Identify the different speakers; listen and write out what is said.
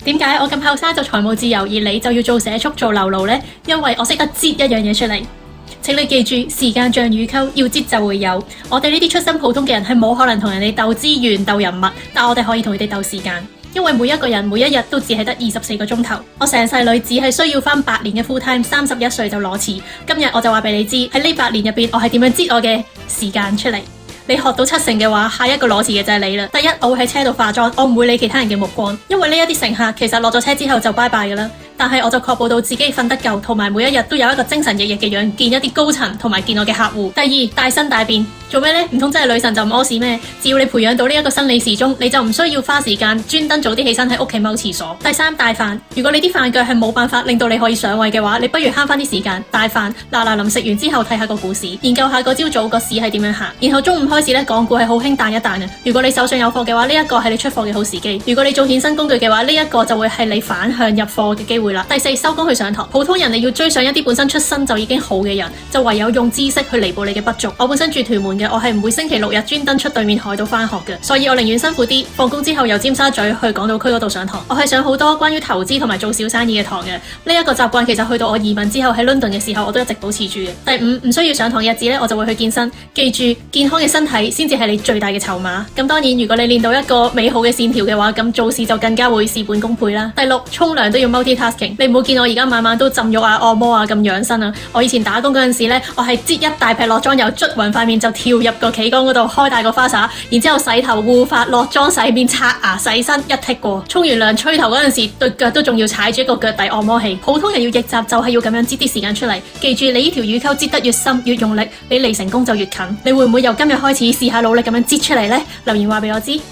Speaker 1: 點解我咁後生就財務自由，而你就要做社畜做流奴呢？因為我識得擠一樣嘢出嚟。請你記住，時間像乳溝，要擠就會有。我哋呢啲出身普通嘅人係冇可能同人哋鬥資源、鬥人脈，但我哋可以同佢哋鬥時間。因為每一個人每一日都只係得24個鐘頭。我成世女只係需要返8年嘅 full time， 31歲就裸辭。今日我就話俾你知，喺呢8年入邊，我係點樣擠我嘅時間出嚟。你學到7成嘅話，下一個裸辭嘅就係你啦。第一，我會喺車度化妝，我唔會理其他人嘅目光，因為呢一啲乘客其實落咗車之後就拜拜㗎啦。但係我就確保到自己瞓得夠，同埋每一日都有一個精神奕奕嘅樣，見一啲高層同埋見我嘅客戶。第二，大身大便做咩呢？唔通真係女神就唔屙屎咩？只要你培養到呢一個生理時鐘，你就唔需要花時間專登早啲起身喺屋企踎廁所。第三，大飯。如果你啲飯腳係冇辦法令到你可以上位嘅話，你不如慳翻啲時間大飯嗱臨食完之後睇下個股市，研究下個朝早個市係點樣行。然後中午開始咧，港股係好興彈一彈嘅。如果你手上有貨嘅話，呢一個係你出貨嘅好時機。如果你做衍生工具嘅話，呢一個就會係你反向入貨嘅機會啦。第四，收工去上堂。普通人你要追上一啲本身出身就已經好嘅人，就唯有用知識去彌補你嘅不足。我本身住屯門嘅，我係唔會星期6日專登出對面海度返學嘅，所以我寧願辛苦啲，放工之後由尖沙咀去港島區嗰度上堂。我係上好多關於投資同埋做小生意嘅堂嘅。呢一個習慣其實去到我移民之後喺倫敦嘅時候，我都一直保持住嘅。第五，唔需要上堂日子咧，我就會去健身。記住，健康嘅身體先至係你最大嘅籌碼。咁當然，如果你練到一個美好嘅線條嘅話，咁做事就更加會事半功倍啦。第六，沖涼都要 multitasking。你唔好見我而家晚晚都浸浴啊、按摩啊咁養生啊。我以前打工嗰陣時咧，我係擠一大劈落妝油，捽勻塊面就跳入個企缸嗰度開大個花灑，然之後洗頭護髮、落妝、洗面、刷牙、洗身一剔過。沖完涼吹頭嗰陣時，對腳都仲要踩住一個腳底按摩器。普通人要逆襲就係要咁樣擠啲時間出嚟。記住，你呢條乳溝擠得越深越用力，你離成功就越近。你會唔會由今日開始試下努力咁樣擠出嚟呢？留言話俾我知。